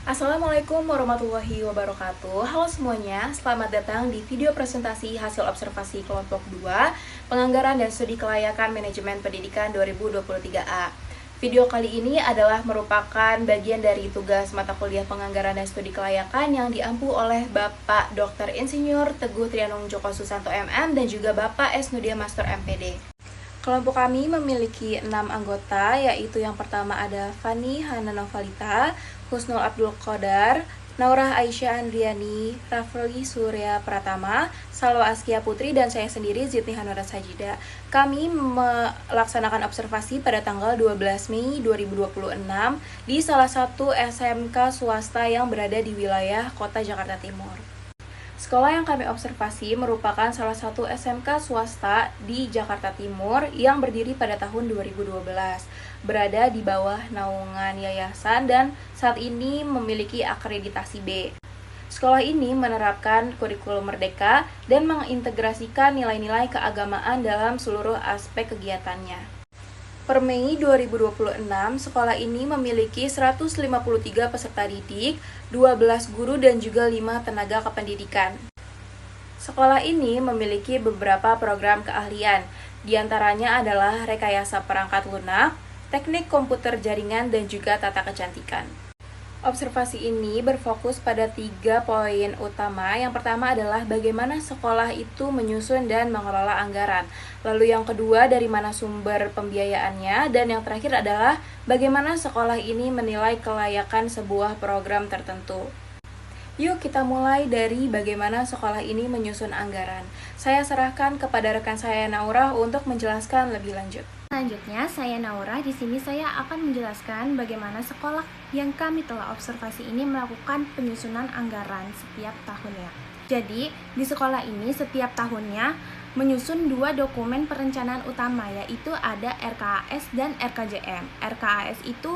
Assalamualaikum warahmatullahi wabarakatuh. Halo semuanya, selamat datang di video presentasi hasil observasi kelompok 2 Penganggaran dan Studi Kelayakan Manajemen Pendidikan 2023A. Video kali ini adalah merupakan bagian dari tugas mata kuliah Penganggaran dan Studi Kelayakan yang diampu oleh Bapak Dr. Insinyur Teguh Trianung Joko Susanto MM dan juga Bapak S. Nudia Master MPD. Kelompok kami memiliki 6 anggota, yaitu yang pertama ada Fani Hana Novalita, Husnul Abdul Qadar, Naurah Aisyah Andriani, Rafli Surya Pratama, Salwa Askia Putri, dan saya sendiri Zidni Hanura Sajida. Kami melaksanakan observasi pada tanggal 12 Mei 2026 di salah satu SMK swasta yang berada di wilayah Kota Jakarta Timur. Sekolah yang kami observasi merupakan salah satu SMK swasta di Jakarta Timur yang berdiri pada tahun 2012, berada di bawah naungan yayasan dan saat ini memiliki akreditasi B. Sekolah ini menerapkan kurikulum merdeka dan mengintegrasikan nilai-nilai keagamaan dalam seluruh aspek kegiatannya. Per Mei 2026, sekolah ini memiliki 153 peserta didik, 12 guru dan juga 5 tenaga kependidikan. Sekolah ini memiliki beberapa program keahlian, diantaranya adalah rekayasa perangkat lunak, teknik komputer jaringan dan juga tata kecantikan. Observasi ini berfokus pada 3 poin utama. Yang pertama adalah bagaimana sekolah itu menyusun dan mengelola anggaran. Lalu yang kedua, dari mana sumber pembiayaannya. Dan yang terakhir adalah bagaimana sekolah ini menilai kelayakan sebuah program tertentu. Yuk kita mulai dari bagaimana sekolah ini menyusun anggaran. Saya serahkan kepada rekan saya Naura untuk menjelaskan lebih lanjut. Selanjutnya, saya Naura. Di sini saya akan menjelaskan bagaimana sekolah yang kami telah observasi ini melakukan penyusunan anggaran setiap tahunnya. Jadi, di sekolah ini setiap tahunnya menyusun 2 dokumen perencanaan utama, yaitu ada RKAS dan RKJM. RKAS itu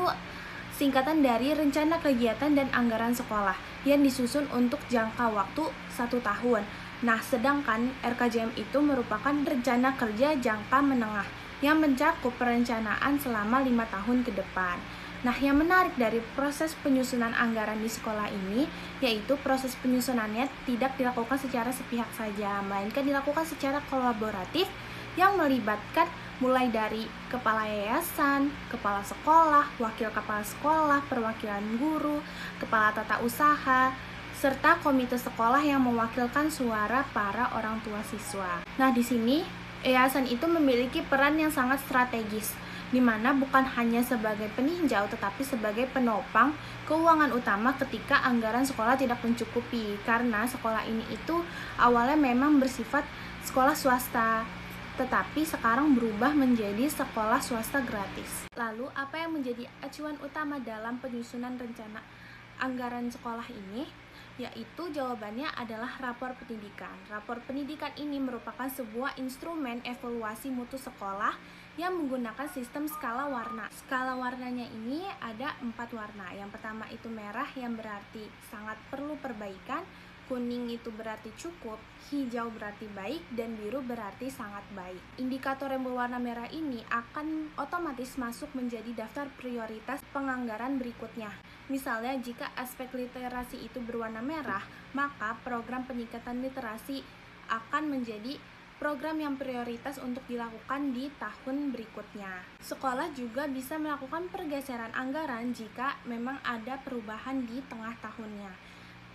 singkatan dari Rencana Kegiatan dan Anggaran Sekolah yang disusun untuk jangka waktu 1 tahun. Nah, sedangkan RKJM itu merupakan rencana kerja jangka menengah yang mencakup perencanaan selama 5 tahun ke depan. Nah, yang menarik dari proses penyusunan anggaran di sekolah ini, yaitu proses penyusunannya tidak dilakukan secara sepihak saja, melainkan dilakukan secara kolaboratif yang melibatkan mulai dari kepala yayasan, kepala sekolah, wakil kepala sekolah, perwakilan guru, kepala tata usaha, serta komite sekolah yang mewakilkan suara para orang tua siswa. Nah, di sini yayasan itu memiliki peran yang sangat strategis, di mana bukan hanya sebagai peninjau tetapi sebagai penopang keuangan utama ketika anggaran sekolah tidak mencukupi, karena sekolah ini itu awalnya memang bersifat sekolah swasta, tetapi sekarang berubah menjadi sekolah swasta gratis. Lalu, apa yang menjadi acuan utama dalam penyusunan rencana anggaran sekolah ini? Yaitu jawabannya adalah rapor pendidikan. Rapor pendidikan ini merupakan sebuah instrumen evaluasi mutu sekolah yang menggunakan sistem skala warna. Skala warnanya ini ada 4 warna. Yang pertama itu merah yang berarti sangat perlu perbaikan, kuning itu berarti cukup, hijau berarti baik, dan biru berarti sangat baik. Indikator yang berwarna merah ini akan otomatis masuk menjadi daftar prioritas penganggaran berikutnya. Misalnya, jika aspek literasi itu berwarna merah, maka program peningkatan literasi akan menjadi program yang prioritas untuk dilakukan di tahun berikutnya. Sekolah juga bisa melakukan pergeseran anggaran jika memang ada perubahan di tengah tahunnya.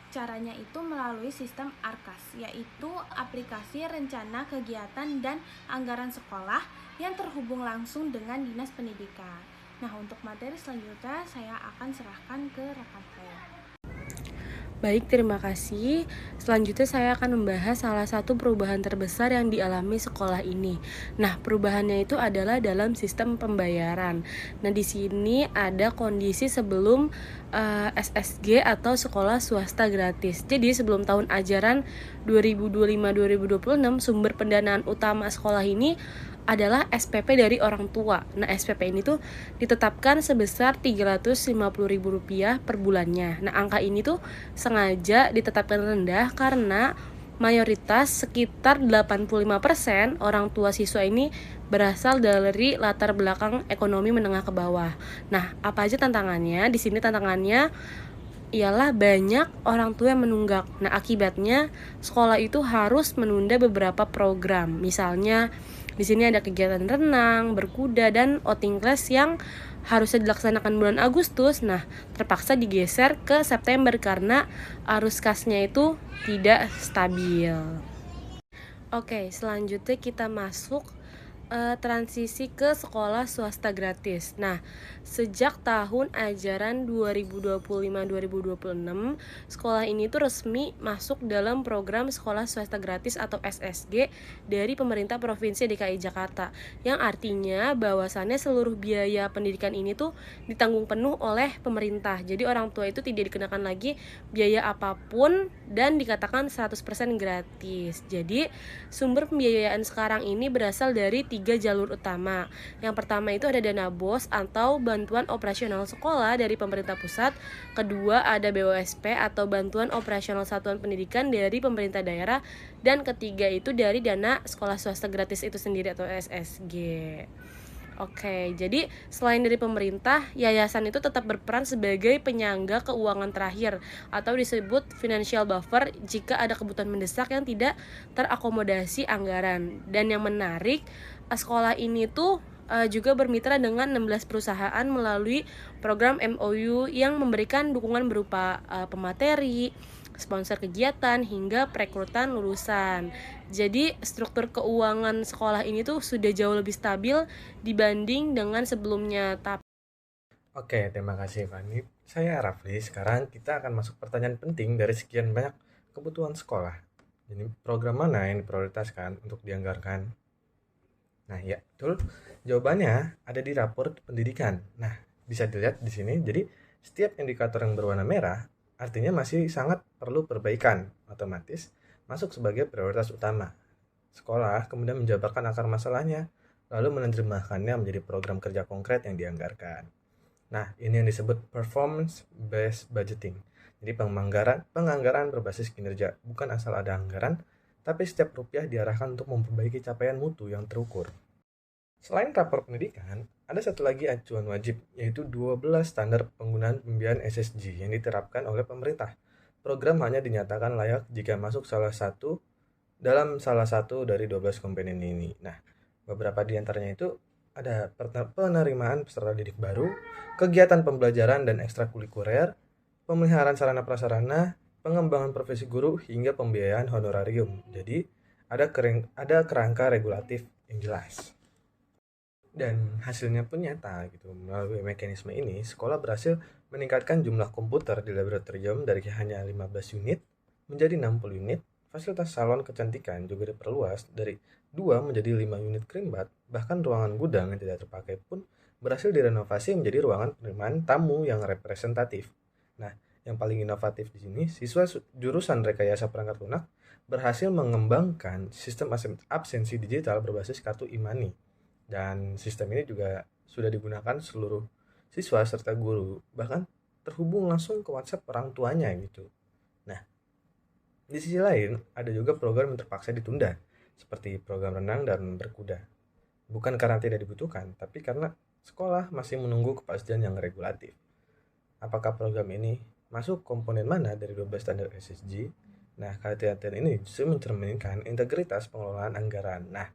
Caranya itu melalui sistem ARKAS, yaitu aplikasi rencana kegiatan dan anggaran sekolah yang terhubung langsung dengan Dinas Pendidikan. Nah, untuk materi selanjutnya saya akan serahkan ke rekan saya. Baik, terima kasih. Selanjutnya saya akan membahas salah satu perubahan terbesar yang dialami sekolah ini. Nah, perubahannya itu adalah dalam sistem pembayaran. Nah, di sini ada kondisi sebelum SSG atau sekolah swasta gratis. Jadi, sebelum tahun ajaran 2025-2026, sumber pendanaan utama sekolah ini adalah SPP dari orang tua. Nah, SPP ini tuh ditetapkan sebesar Rp350.000 per bulannya. Nah, angka ini tuh sengaja ditetapkan rendah karena mayoritas sekitar 85% orang tua siswa ini berasal dari latar belakang ekonomi menengah ke bawah. Nah, apa aja tantangannya? Di sini tantangannya ialah banyak orang tua yang menunggak. Nah, akibatnya sekolah itu harus menunda beberapa program. Misalnya di sini ada kegiatan renang, berkuda, dan outing class yang harusnya dilaksanakan bulan Agustus. Nah, terpaksa digeser ke September karena arus kasnya itu tidak stabil. Oke, selanjutnya kita masuk transisi ke sekolah swasta gratis. Nah, sejak tahun ajaran 2025-2026, sekolah ini tuh resmi masuk dalam program sekolah swasta gratis atau SSG dari pemerintah Provinsi DKI Jakarta, yang artinya bahwasannya seluruh biaya pendidikan ini tuh ditanggung penuh oleh pemerintah. Jadi orang tua itu tidak dikenakan lagi biaya apapun dan dikatakan 100% gratis. Jadi sumber pembiayaan sekarang ini berasal dari 3 jalur utama. Yang pertama itu ada dana BOS atau bantuan operasional sekolah dari pemerintah pusat. Kedua ada BOSP atau bantuan operasional satuan pendidikan dari pemerintah daerah. Dan ketiga itu dari dana sekolah swasta gratis itu sendiri atau SSG. Oke, jadi selain dari pemerintah, yayasan itu tetap berperan sebagai penyangga keuangan terakhir atau disebut financial buffer jika ada kebutuhan mendesak yang tidak terakomodasi anggaran. Dan yang menarik, sekolah ini tuh juga bermitra dengan 16 perusahaan melalui program MOU yang memberikan dukungan berupa pemateri, sponsor kegiatan, hingga perekrutan lulusan. Jadi struktur keuangan sekolah ini tuh sudah jauh lebih stabil dibanding dengan sebelumnya. Oke, terima kasih Fani. Saya Rafli. Sekarang kita akan masuk pertanyaan penting dari sekian banyak kebutuhan sekolah. Jadi program mana yang diprioritaskan untuk dianggarkan? Nah, ya, betul. Jawabannya ada di rapor pendidikan. Nah, bisa dilihat di sini. Jadi, setiap indikator yang berwarna merah artinya masih sangat perlu perbaikan, otomatis masuk sebagai prioritas utama. Sekolah kemudian menjabarkan akar masalahnya, lalu menerjemahkannya menjadi program kerja konkret yang dianggarkan. Nah, ini yang disebut performance-based budgeting. Jadi penganggaran berbasis kinerja, bukan asal ada anggaran, tapi setiap rupiah diarahkan untuk memperbaiki capaian mutu yang terukur. Selain rapor pendidikan, ada satu lagi acuan wajib, yaitu 12 standar penggunaan pembiayaan SSG yang diterapkan oleh pemerintah. Program hanya dinyatakan layak jika masuk dalam salah satu dari 12 komponen ini. Nah, beberapa di antaranya itu ada penerimaan peserta didik baru, kegiatan pembelajaran dan ekstrakurikuler, pemeliharaan sarana prasarana, pengembangan profesi guru, hingga pembiayaan honorarium. Jadi, ada kerangka regulatif yang jelas. Dan hasilnya pun nyata gitu. Melalui mekanisme ini, sekolah berhasil meningkatkan jumlah komputer di laboratorium dari hanya 15 unit menjadi 60 unit. Fasilitas salon kecantikan juga diperluas dari 2 menjadi 5 unit krimbat. Bahkan ruangan gudang yang tidak terpakai pun berhasil direnovasi menjadi ruangan penerimaan tamu yang representatif. Nah, yang paling inovatif di sini, siswa jurusan rekayasa perangkat lunak berhasil mengembangkan sistem absensi digital berbasis kartu e-money. Dan sistem ini juga sudah digunakan seluruh siswa serta guru, bahkan terhubung langsung ke WhatsApp orang tuanya gitu. Nah, di sisi lain ada juga program yang terpaksa ditunda, seperti program renang dan berkuda. Bukan karena tidak dibutuhkan, tapi karena sekolah masih menunggu kepastian yang regulatif. Apakah program ini masuk komponen mana dari 12 standar SSG? Nah, kehati-hatian ini justru mencerminkan integritas pengelolaan anggaran. Nah,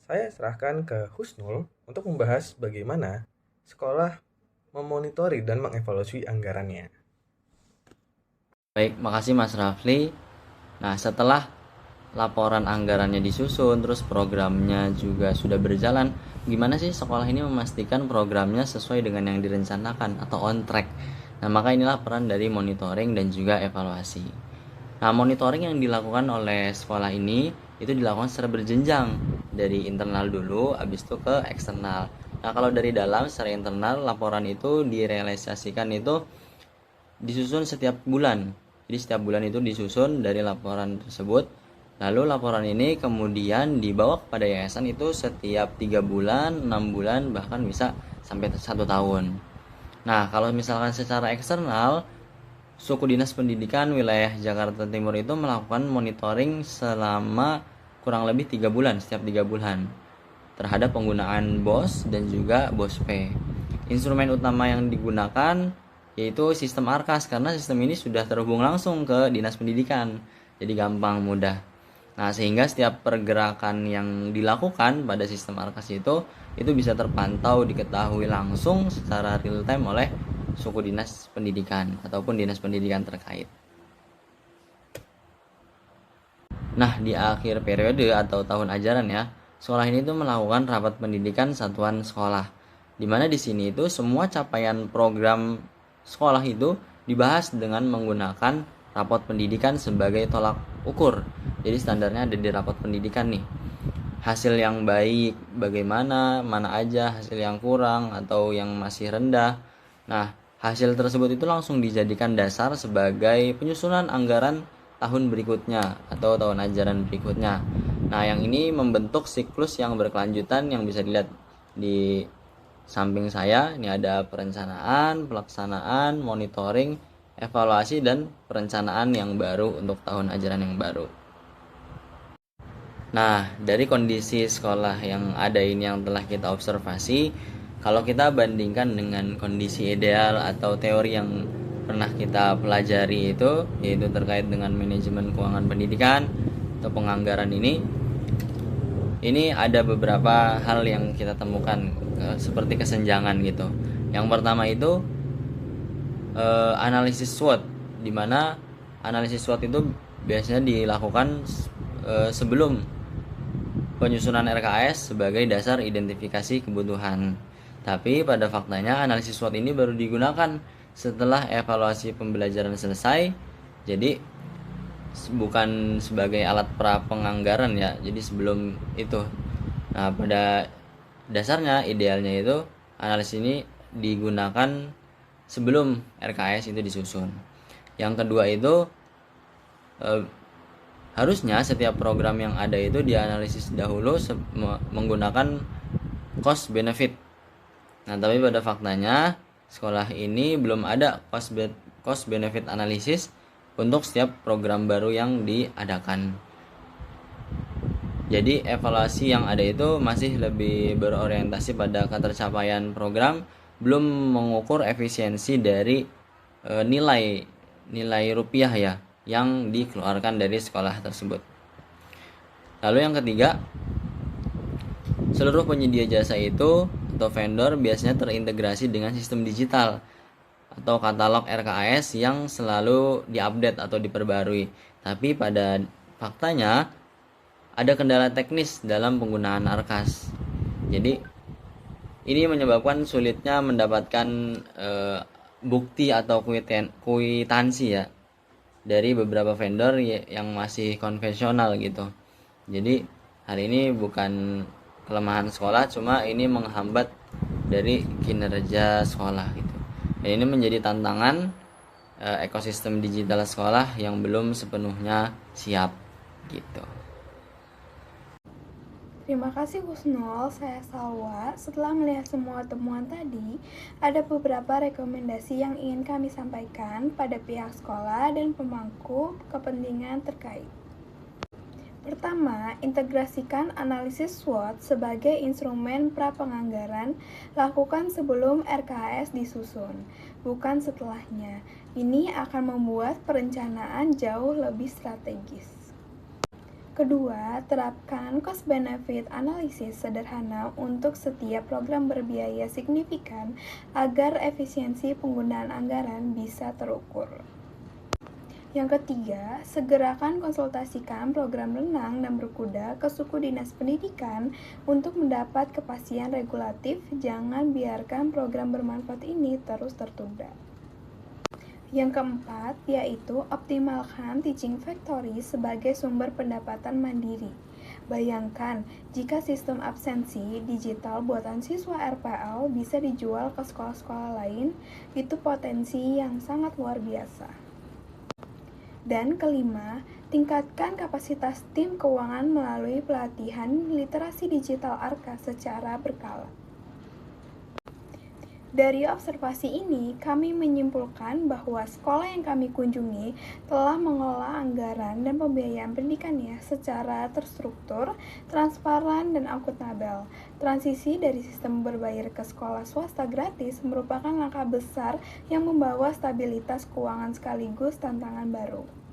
saya serahkan ke Husnul untuk membahas bagaimana sekolah memonitori dan mengevaluasi anggarannya. Baik, makasih Mas Rafli. Nah, setelah laporan anggarannya disusun, terus programnya juga sudah berjalan, gimana sih sekolah ini memastikan programnya sesuai dengan yang direncanakan atau on track? Nah, maka inilah peran dari monitoring dan juga evaluasi. Nah, monitoring yang dilakukan oleh sekolah ini itu dilakukan secara berjenjang, dari internal dulu, habis itu ke eksternal. Nah, kalau dari dalam secara internal, laporan itu direalisasikan itu disusun setiap bulan. Jadi setiap bulan itu disusun dari laporan tersebut. Lalu laporan ini kemudian dibawa kepada yayasan itu setiap 3 bulan, 6 bulan, bahkan bisa sampai 1 tahun. Nah, kalau misalkan secara eksternal, Suku Dinas Pendidikan Wilayah Jakarta Timur itu melakukan monitoring selama kurang lebih 3 bulan, setiap 3 bulan terhadap penggunaan BOS dan juga BOSP. Instrumen utama yang digunakan yaitu sistem Arkas, karena sistem ini sudah terhubung langsung ke Dinas Pendidikan. Jadi gampang, mudah. Nah, sehingga setiap pergerakan yang dilakukan pada sistem Arkas itu bisa terpantau, diketahui langsung secara real time oleh suku dinas pendidikan ataupun dinas pendidikan terkait. Nah, di akhir periode atau tahun ajaran ya, sekolah ini tuh melakukan rapat pendidikan satuan sekolah. Di mana di sini itu semua capaian program sekolah itu dibahas dengan menggunakan rapot pendidikan sebagai tolak ukur. Jadi standarnya ada di rapot pendidikan nih. Hasil yang baik bagaimana, mana aja hasil yang kurang atau yang masih rendah. Nah, hasil tersebut itu langsung dijadikan dasar sebagai penyusunan anggaran tahun berikutnya atau tahun ajaran berikutnya. Nah, yang ini membentuk siklus yang berkelanjutan yang bisa dilihat di samping saya. Ini ada perencanaan, pelaksanaan, monitoring, evaluasi, dan perencanaan yang baru untuk tahun ajaran yang baru. Nah, dari kondisi sekolah yang ada ini yang telah kita observasi, kalau kita bandingkan dengan kondisi ideal atau teori yang pernah kita pelajari itu, yaitu terkait dengan manajemen keuangan pendidikan atau penganggaran ini ada beberapa hal yang kita temukan seperti kesenjangan gitu. Yang pertama itu analisis SWOT, di mana analisis SWOT itu biasanya dilakukan sebelum penyusunan RKS sebagai dasar identifikasi kebutuhan. Tapi pada faktanya analisis SWOT ini baru digunakan setelah evaluasi pembelajaran selesai. Jadi bukan sebagai alat pra penganggaran ya. Jadi sebelum itu. Nah, pada dasarnya idealnya itu analisis ini digunakan sebelum RKS itu disusun. Yang kedua itu harusnya setiap program yang ada itu dianalisis dahulu menggunakan cost benefit. Nah, tapi pada faktanya sekolah ini belum ada cost benefit analisis untuk setiap program baru yang diadakan. Jadi evaluasi yang ada itu masih lebih berorientasi pada ketercapaian program, belum mengukur efisiensi dari nilai rupiah ya yang dikeluarkan dari sekolah tersebut. Lalu yang ketiga, seluruh penyedia jasa itu atau vendor biasanya terintegrasi dengan sistem digital atau katalog RKAS yang selalu diupdate atau diperbarui. Tapi pada faktanya ada kendala teknis dalam penggunaan ARKAS. Jadi ini menyebabkan sulitnya mendapatkan bukti atau kwitansi ya dari beberapa vendor yang masih konvensional gitu. Jadi hal ini bukan kelemahan sekolah, cuma ini menghambat dari kinerja sekolah gitu. Dan ini menjadi tantangan ekosistem digital sekolah yang belum sepenuhnya siap gitu. Terima kasih Husnul, saya Salwa. Setelah melihat semua temuan tadi, ada beberapa rekomendasi yang ingin kami sampaikan pada pihak sekolah dan pemangku kepentingan terkait. Pertama, integrasikan analisis SWOT sebagai instrumen pra-penganggaran lakukan sebelum RKS disusun, bukan setelahnya. Ini akan membuat perencanaan jauh lebih strategis. Kedua, terapkan cost benefit analisis sederhana untuk setiap program berbiaya signifikan agar efisiensi penggunaan anggaran bisa terukur. Yang ketiga, segerakan konsultasikan program renang dan berkuda ke suku dinas pendidikan untuk mendapat kepastian regulatif. Jangan biarkan program bermanfaat ini terus tertunda. Yang keempat, yaitu optimalkan teaching factory sebagai sumber pendapatan mandiri. Bayangkan, jika sistem absensi digital buatan siswa RPL bisa dijual ke sekolah-sekolah lain, itu potensi yang sangat luar biasa. Dan kelima, tingkatkan kapasitas tim keuangan melalui pelatihan literasi digital ARKAS secara berkala. Dari observasi ini, kami menyimpulkan bahwa sekolah yang kami kunjungi telah mengelola anggaran dan pembiayaan pendidikannya secara terstruktur, transparan, dan akuntabel. Transisi dari sistem berbayar ke sekolah swasta gratis merupakan langkah besar yang membawa stabilitas keuangan sekaligus tantangan baru.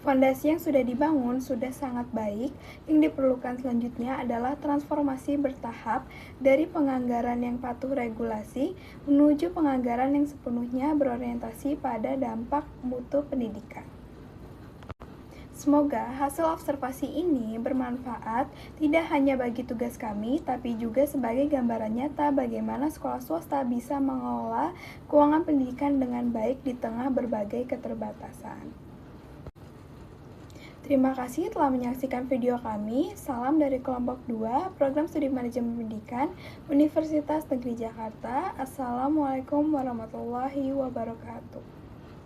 Fondasi yang sudah dibangun sudah sangat baik. Yang diperlukan selanjutnya adalah transformasi bertahap dari penganggaran yang patuh regulasi menuju penganggaran yang sepenuhnya berorientasi pada dampak mutu pendidikan. Semoga hasil observasi ini bermanfaat tidak hanya bagi tugas kami, tapi juga sebagai gambaran nyata bagaimana sekolah swasta bisa mengelola keuangan pendidikan dengan baik di tengah berbagai keterbatasan. Terima kasih telah menyaksikan video kami. Salam dari kelompok 2, Program Studi Manajemen Pendidikan, Universitas Negeri Jakarta. Assalamualaikum warahmatullahi wabarakatuh.